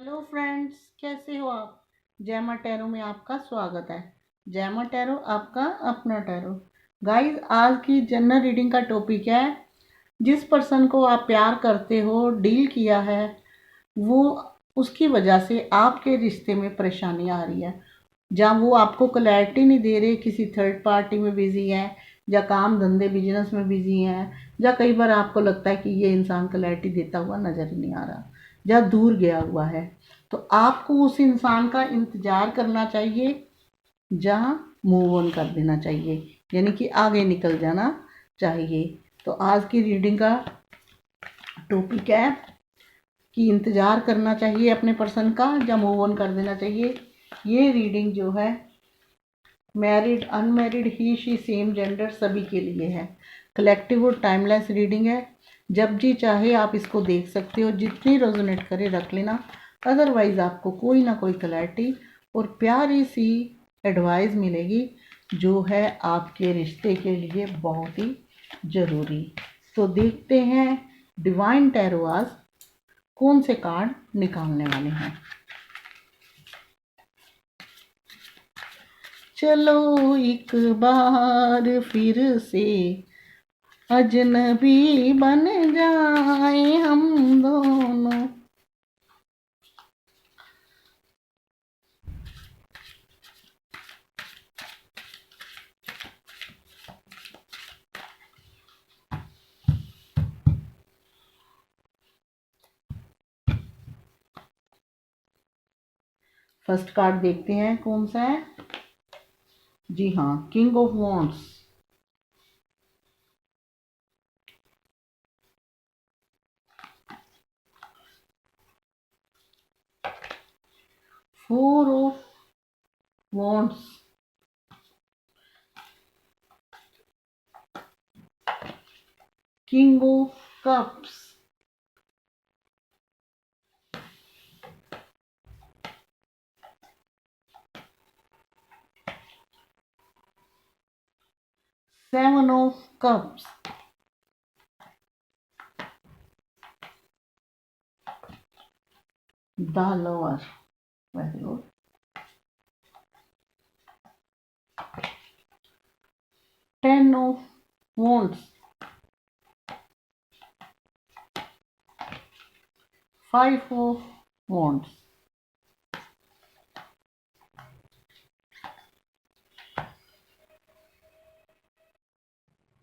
Hello friends, कैसे हो आप। जैमा टैरो में आपका स्वागत है। जैमा टैरो आपका अपना टैरो। गाइस, आज की जनरल रीडिंग का टॉपिक है, जिस पर्सन को आप प्यार करते हो, डील किया है, वो उसकी वजह से आपके रिश्ते में परेशानी आ रही है। जहाँ वो आपको क्लैरिटी नहीं दे रहे, किसी थर्ड पार्टी में बिजी है, या काम धंधे बिजनेस में बिजी है, या कई बार आपको लगता है कि ये इंसान क्लैरिटी देता हुआ नजर ही नहीं आ रहा, या दूर गया हुआ है। तो आपको उस इंसान का इंतजार करना चाहिए, जहाँ मूव ऑन कर देना चाहिए, यानी कि आगे निकल जाना चाहिए। तो आज की रीडिंग का टॉपिक है कि इंतजार करना चाहिए अपने पर्सन का, या मूव ऑन कर देना चाहिए। ये रीडिंग जो है married, unmarried, he she, same gender सभी के लिए है। कलेक्टिव और टाइमलेस रीडिंग है। जब जी चाहे आप इसको देख सकते हो, जितनी रेजोनेट करे रख लेना। अदरवाइज आपको कोई ना कोई क्लैरिटी और प्यारी सी एडवाइस मिलेगी, जो है आपके रिश्ते के लिए बहुत ही ज़रूरी। तो देखते हैं डिवाइन टैरो आज कौन से कार्ड निकालने वाले हैं। चलो एक बार फिर से अजनबी बन जाए हम दोनों। फर्स्ट कार्ड देखते हैं कौन सा है। जी हाँ, king of wands, four of wands, king of cups, seven of cups, the lover, very good, ten of wands, five of wands,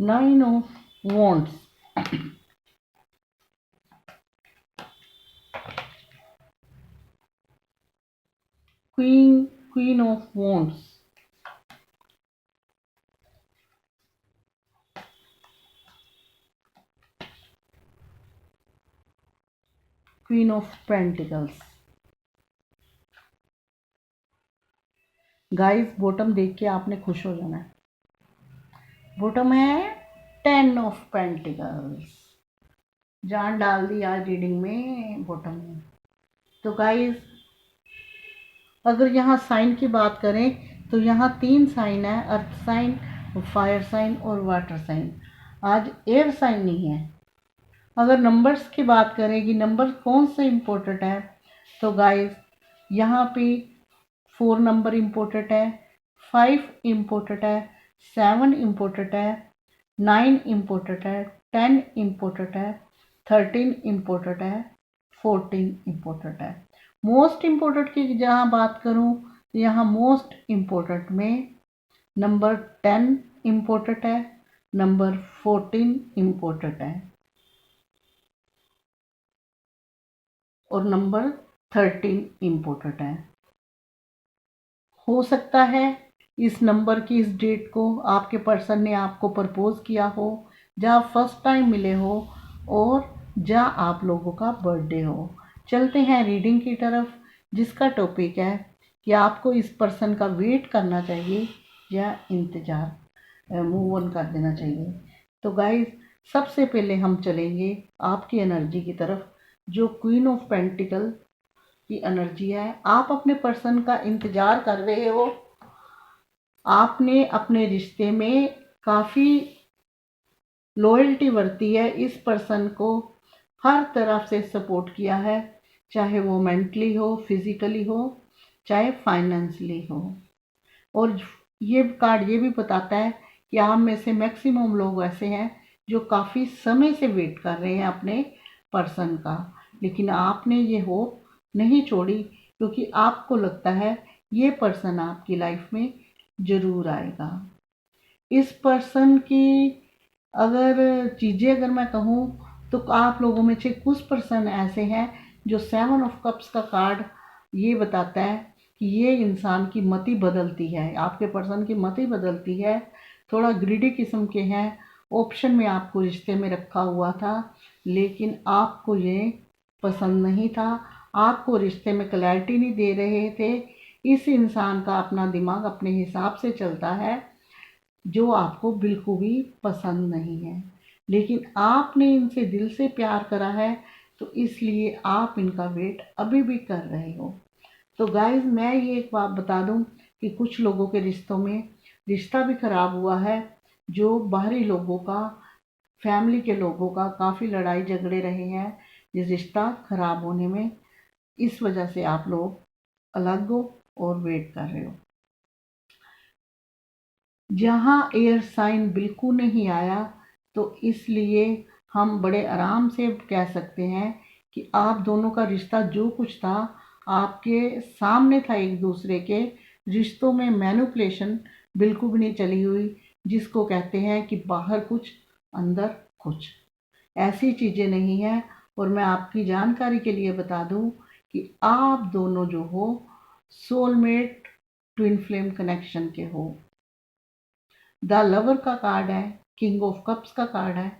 nine of wands, queen of wands, queen of pentacles. Guys, bottom देख के आपने खुश हो जाना है। Bottom है ten of pentacles. जान डाल दी आज रीडिंग में बॉटम में। तो गाइस, अगर यहाँ साइन की बात करें तो यहाँ तीन साइन है, अर्थ साइन, फायर साइन और वाटर साइन। आज एयर साइन नहीं है। अगर नंबर्स की बात करें कि नंबर कौन से इम्पोर्टेंट है, तो गाइस यहाँ पे 4 नंबर इम्पोर्टेंट है, 5 इम्पोर्टेंट है, 7 इम्पोर्टेंट है, 9 इम्पोर्टेंट है, 10 इम्पोर्टेंट है, 13 इम्पोर्टेंट है, 14 इम्पोर्टेंट है। मोस्ट इम्पोर्टेंट की जहाँ बात करूँ तो यहाँ मोस्ट इम्पोर्टेंट में नंबर 10 इम्पोर्टेंट है, नंबर 14 इम्पोर्टेंट है और नंबर 13 इम्पोर्टेंट है। हो सकता है इस नंबर की, इस डेट को आपके पर्सन ने आपको प्रपोज किया हो, जहाँ फर्स्ट टाइम मिले हो, और जहाँ आप लोगों का बर्थडे हो। चलते हैं रीडिंग की तरफ, जिसका टॉपिक है कि आपको इस पर्सन का वेट करना चाहिए या इंतज़ार, मूव ऑन कर देना चाहिए। तो गाइस, सबसे पहले हम चलेंगे आपकी एनर्जी की तरफ, जो क्वीन ऑफ पेंटिकल की एनर्जी है। आप अपने पर्सन का इंतज़ार कर रहे हो। आपने अपने रिश्ते में काफ़ी लॉयल्टी बरती है, इस पर्सन को हर तरफ से सपोर्ट किया है, चाहे वो मेंटली हो, फिजिकली हो, चाहे फाइनेंशियली हो। और ये कार्ड ये भी बताता है कि आप में से मैक्सिमम लोग ऐसे हैं जो काफ़ी समय से वेट कर रहे हैं अपने पर्सन का, लेकिन आपने ये होप नहीं छोड़ी, क्योंकि आपको लगता है ये पर्सन आपकी लाइफ में ज़रूर आएगा। इस पर्सन की अगर मैं कहूँ तो आप लोगों में से कुछ पर्सन ऐसे हैं जो 7 ऑफ कप्स का कार्ड ये बताता है कि ये इंसान की मति बदलती है, आपके पर्सन की मति बदलती है। थोड़ा ग्रीडी किस्म के हैं, ऑप्शन में आपको रिश्ते में रखा हुआ था, लेकिन आपको ये पसंद नहीं था, आपको रिश्ते में क्लैरिटी नहीं दे रहे थे। इस इंसान का अपना दिमाग अपने हिसाब से चलता है, जो आपको बिल्कुल भी पसंद नहीं है, लेकिन आपने इनसे दिल से प्यार करा है, तो इसलिए आप इनका वेट अभी भी कर रहे हो। तो गाइज, मैं ये एक बात बता दूं कि कुछ लोगों के रिश्तों में रिश्ता भी ख़राब हुआ है, जो बाहरी लोगों का, फैमिली के लोगों का काफ़ी लड़ाई झगड़े रहे हैं जिस रिश्ता ख़राब होने में। इस वजह से आप लोग अलग हो और वेट कर रहे हो। जहाँ एयर साइन बिल्कुल नहीं आया, तो इसलिए हम बड़े आराम से कह सकते हैं कि आप दोनों का रिश्ता जो कुछ था आपके सामने था, एक दूसरे के रिश्तों में मैनिपुलेशन बिल्कुल भी नहीं चली हुई, जिसको कहते हैं कि बाहर कुछ अंदर कुछ, ऐसी चीज़ें नहीं हैं। और मैं आपकी जानकारी के लिए बता दूं कि आप दोनों जो हो सोलमेट ट्विन फ्लेम कनेक्शन के हो। द लवर का कार्ड है, किंग ऑफ कप्स का कार्ड है,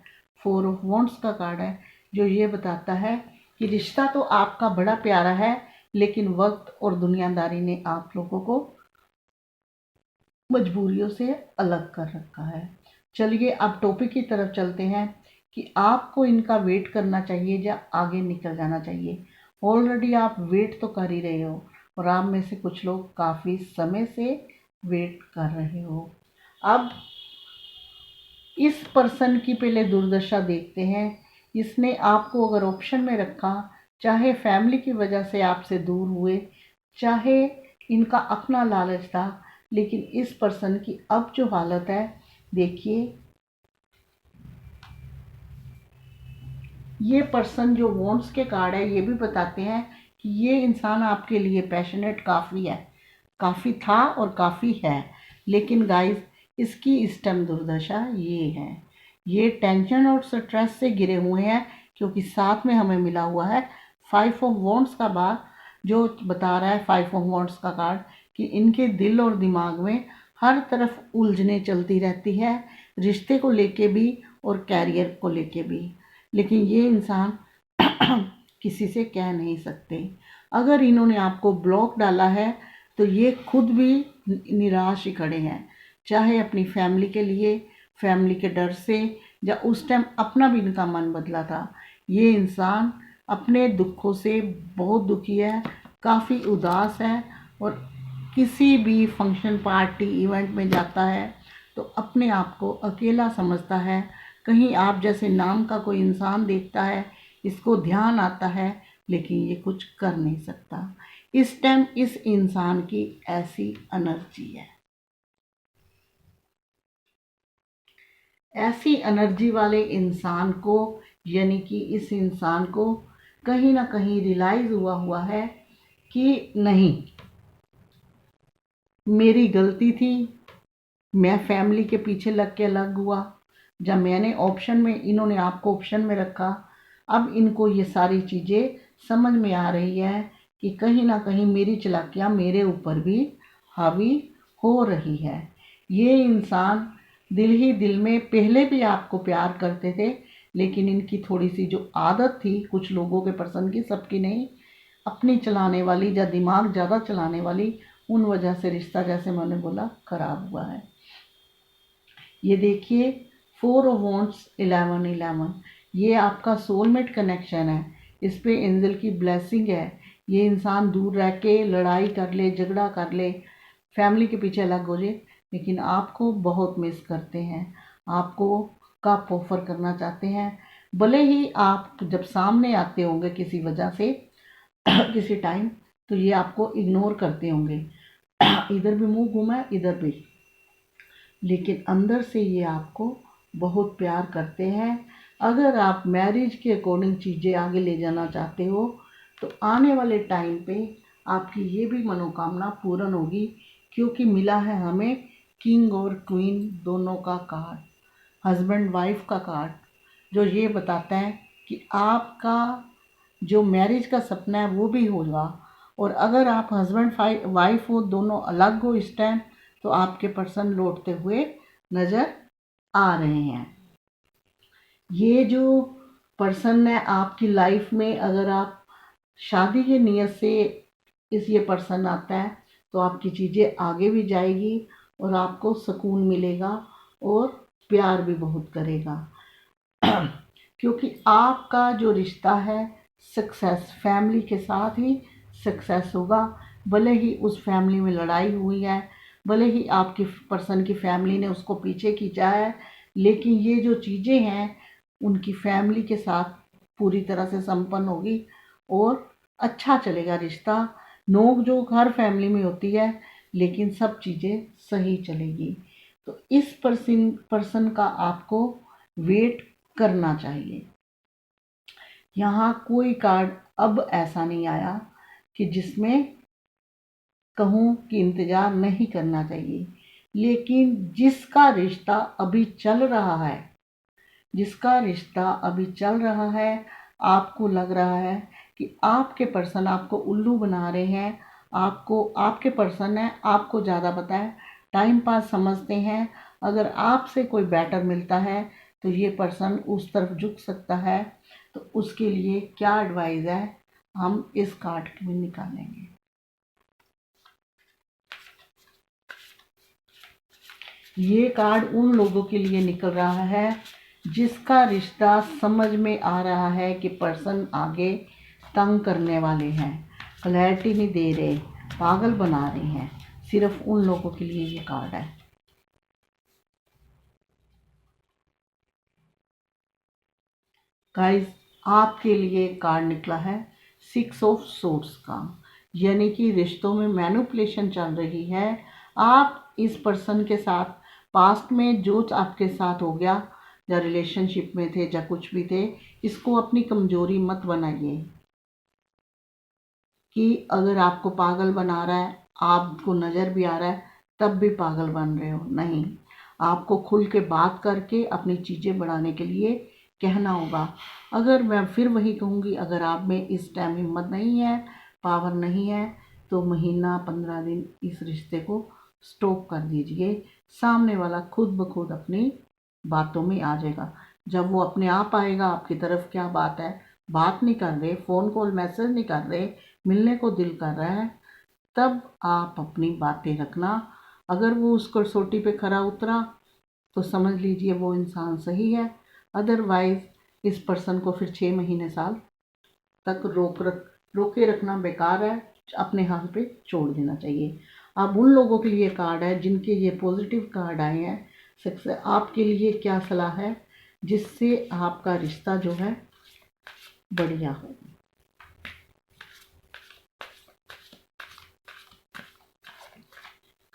4 ऑफ वॉन्ड्स का कार्ड है, जो ये बताता है कि रिश्ता तो आपका बड़ा प्यारा है, लेकिन वक्त और दुनियादारी ने आप लोगों को मजबूरियों से अलग कर रखा है। चलिए अब टॉपिक की तरफ चलते हैं कि आपको इनका वेट करना चाहिए या आगे निकल जाना चाहिए। ऑलरेडी आप वेट तो कर ही रहे हो, और आप में से कुछ लोग काफ़ी समय से वेट कर रहे हो। अब इस पर्सन की पहले दुर्दशा देखते हैं। इसने आपको अगर ऑप्शन में रखा, चाहे फैमिली की वजह से आपसे दूर हुए, चाहे इनका अपना लालच था, लेकिन इस पर्सन की अब जो हालत है देखिए। ये पर्सन जो वॉन्ट्स के कार्ड है ये भी बताते हैं कि ये इंसान आपके लिए पैशनेट काफ़ी है, काफ़ी था और काफ़ी है, लेकिन गाइस इसकी इस टाइम दुर्दशा ये है, ये टेंशन और स्ट्रेस से गिरे हुए हैं, क्योंकि साथ में हमें मिला हुआ है 5 ऑफ वॉन्ड्स का बार, जो बता रहा है 5 ऑफ वॉन्ड्स का कार्ड कि इनके दिल और दिमाग में हर तरफ उलझने चलती रहती है, रिश्ते को लेके भी और कैरियर को लेके भी, लेकिन ये इंसान किसी से कह नहीं सकते। अगर इन्होंने आपको ब्लॉक डाला है तो ये खुद भी निराश ही खड़े हैं, चाहे अपनी फैमिली के लिए, फैमिली के डर से, या उस टाइम अपना भी इनका मन बदला था। ये इंसान अपने दुखों से बहुत दुखी है, काफ़ी उदास है, और किसी भी फंक्शन, पार्टी, इवेंट में जाता है तो अपने आप को अकेला समझता है। कहीं आप जैसे नाम का कोई इंसान देखता है, इसको ध्यान आता है, लेकिन ये कुछ कर नहीं सकता। इस टाइम इस इंसान की ऐसी एनर्जी है, ऐसी एनर्जी वाले इंसान को, यानी कि इस इंसान को कहीं ना कहीं रियलाइज हुआ है कि नहीं, मेरी गलती थी, मैं फैमिली के पीछे लग के अलग हुआ। जब मैंने ऑप्शन में, इन्होंने आपको ऑप्शन में रखा, अब इनको ये सारी चीज़ें समझ में आ रही है कि कहीं ना कहीं मेरी चालाकियाँ मेरे ऊपर भी हावी हो रही है। ये इंसान दिल ही दिल में पहले भी आपको प्यार करते थे, लेकिन इनकी थोड़ी सी जो आदत थी, कुछ लोगों के पर्सन की, सबकी नहीं, अपनी चलाने वाली या दिमाग ज़्यादा चलाने वाली, उन वजह से रिश्ता, जैसे मैंने बोला, खराब हुआ है। ये देखिए 4 ऑफ वॉन्ड्स 11 ये आपका सोलमेट कनेक्शन है, इस पे एंजल की ब्लेसिंग है। ये इंसान दूर रह के लड़ाई कर ले, झगड़ा कर ले, फैमिली के पीछे अलग हो जाए, लेकिन आपको बहुत मिस करते हैं, आपको कप ऑफर करना चाहते हैं। भले ही आप जब सामने आते होंगे किसी वजह से, किसी टाइम, तो ये आपको इग्नोर करते होंगे, इधर भी मुंह घुमा है इधर भी, लेकिन अंदर से ये आपको बहुत प्यार करते हैं। अगर आप मैरिज के अकॉर्डिंग चीज़ें आगे ले जाना चाहते हो तो आने वाले टाइम पे आपकी ये भी मनोकामना पूर्ण होगी, क्योंकि मिला है हमें किंग और क्वीन दोनों का कार्ड, हस्बैंड वाइफ का कार्ड, जो ये बताता है कि आपका जो मैरिज का सपना है वो भी होगा। और अगर आप हस्बैंड वाइफ हो, दोनों अलग हो इस टाइम, तो आपके पर्सन लौटते हुए नज़र आ रहे हैं। ये जो पर्सन है आपकी लाइफ में, अगर आप शादी की नीयत से ये पर्सन आता है तो आपकी चीज़ें आगे भी जाएगी और आपको सुकून मिलेगा और प्यार भी बहुत करेगा। क्योंकि आपका जो रिश्ता है सक्सेस फैमिली के साथ ही सक्सेस होगा। भले ही उस फैमिली में लड़ाई हुई है, भले ही आपकी पर्सन की फैमिली ने उसको पीछे खींचा है, लेकिन ये जो चीज़ें हैं उनकी फैमिली के साथ पूरी तरह से संपन्न होगी और अच्छा चलेगा रिश्ता। नोक झोंक हर फैमिली में होती है, लेकिन सब चीज़ें सही चलेगी। तो इस पर्सन का आपको वेट करना चाहिए। यहाँ कोई कार्ड अब ऐसा नहीं आया कि जिसमें कहूँ कि इंतज़ार नहीं करना चाहिए, लेकिन जिसका रिश्ता अभी चल रहा है, जिसका रिश्ता अभी चल रहा है, आपको लग रहा है कि आपके पर्सन आपको उल्लू बना रहे हैं, आपको आपके पर्सन है आपको ज़्यादा पता है, टाइम पास समझते हैं। अगर आपसे कोई बेटर मिलता है तो ये पर्सन उस तरफ झुक सकता है। तो उसके लिए क्या एडवाइस है, हम इस कार्ड में निकालेंगे। ये कार्ड उन लोगों के लिए निकल रहा है जिसका रिश्ता समझ में आ रहा है कि पर्सन आगे तंग करने वाले हैं, क्लैरिटी नहीं दे रहे, पागल बना रहे हैं। सिर्फ उन लोगों के लिए ये कार्ड है। गाइस, आपके लिए कार्ड निकला है 6 ऑफ सोर्ड्स का, यानी कि रिश्तों में मैनिपुलेशन चल रही है। आप इस पर्सन के साथ पास्ट में जो आपके साथ हो गया, या रिलेशनशिप में थे या कुछ भी थे, इसको अपनी कमजोरी मत बनाइए कि अगर आपको पागल बना रहा है, आपको नज़र भी आ रहा है, तब भी पागल बन रहे हो। नहीं, आपको खुल के बात करके अपनी चीज़ें बढ़ाने के लिए कहना होगा। अगर मैं फिर वही कहूँगी, अगर आप में इस टाइम हिम्मत नहीं है, पावर नहीं है, तो महीना 15 दिन इस रिश्ते को स्टॉप कर दीजिए। सामने वाला खुद ब खुद अपनी बातों में आ जाएगा। जब वो अपने आप आएगा आपकी तरफ, क्या बात है, बात नहीं कर रहे, फ़ोन कॉल मैसेज नहीं कर रहे, मिलने को दिल कर रहा है, तब आप अपनी बातें रखना। अगर वो उस कसौटी पे खरा उतरा तो समझ लीजिए वो इंसान सही है। अदरवाइज़ इस पर्सन को फिर 6 महीने साल तक रोके रखना बेकार है, अपने हाथ पे छोड़ देना चाहिए। अब उन लोगों के लिए कार्ड है जिनके ये पॉजिटिव कार्ड आए हैं, सक्सेस आपके लिए क्या सलाह है जिससे आपका रिश्ता जो है बढ़िया हो।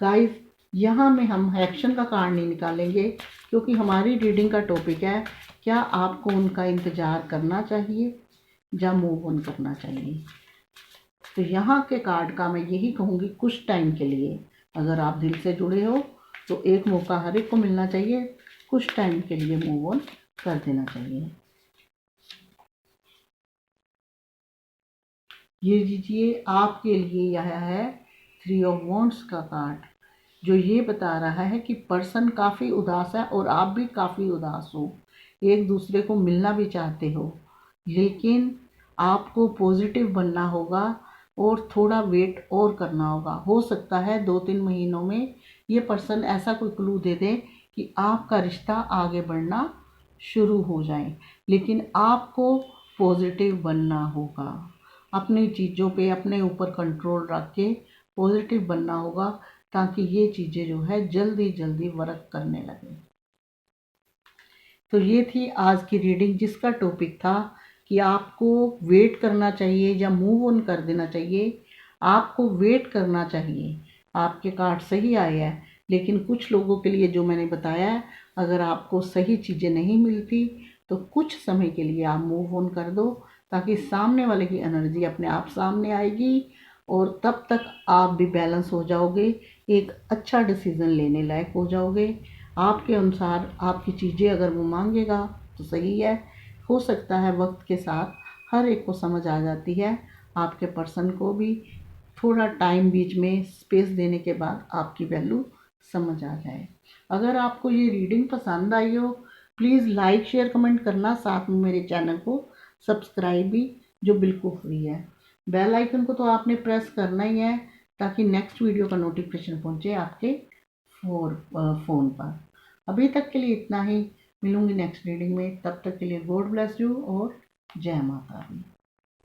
गाइस, यहाँ में हम एक्शन का कार्ड नहीं निकालेंगे, क्योंकि हमारी रीडिंग का टॉपिक है क्या आपको उनका इंतज़ार करना चाहिए या मूव ऑन करना चाहिए। तो यहाँ के कार्ड का मैं यही कहूँगी, कुछ टाइम के लिए अगर आप दिल से जुड़े हो तो एक मौका हर एक को मिलना चाहिए, कुछ टाइम के लिए मूव ऑन कर देना चाहिए। ये दीजिए, आपके लिए यह है 3 ऑफ वॉन्ड्स का कार्ड, जो ये बता रहा है कि पर्सन काफ़ी उदास है और आप भी काफ़ी उदास हो, एक दूसरे को मिलना भी चाहते हो, लेकिन आपको पॉजिटिव बनना होगा और थोड़ा वेट और करना होगा। हो सकता है 2-3 महीनों में ये पर्सन ऐसा कोई क्लू दे दे कि आपका रिश्ता आगे बढ़ना शुरू हो जाए, लेकिन आपको पॉजिटिव बनना होगा। अपनी चीज़ों पे अपने ऊपर कंट्रोल रख के पॉजिटिव बनना होगा, ताकि ये चीज़ें जो है जल्दी जल्दी वर्क करने लगे। तो ये थी आज की रीडिंग, जिसका टॉपिक था कि आपको वेट करना चाहिए या मूव ऑन कर देना चाहिए। आपको वेट करना चाहिए। आपके कार्ड सही आए हैं, लेकिन कुछ लोगों के लिए जो मैंने बताया है, अगर आपको सही चीज़ें नहीं मिलती तो कुछ समय के लिए आप मूव ऑन कर दो, ताकि सामने वाले की एनर्जी अपने आप सामने आएगी और तब तक आप भी बैलेंस हो जाओगे, एक अच्छा डिसीज़न लेने लायक हो जाओगे। आपके अनुसार आपकी चीज़ें अगर वो मांगेगा तो सही है। हो सकता है वक्त के साथ हर एक को समझ आ जाती है, आपके पर्सन को भी थोड़ा टाइम बीच में स्पेस देने के बाद आपकी वैल्यू समझ आ जाए। अगर आपको ये रीडिंग पसंद आई हो, प्लीज़ लाइक शेयर कमेंट करना, साथ में मेरे चैनल को सब्सक्राइब भी, जो बिल्कुल फ्री है। बेल आइकन को तो आपने प्रेस करना ही है, ताकि नेक्स्ट वीडियो का नोटिफिकेशन पहुंचे आपके फ़ोन पर। अभी तक के लिए इतना ही। मिलूंगी नेक्स्ट रीडिंग में, तब तक के लिए गॉड ब्लेस यू और जय माता दी।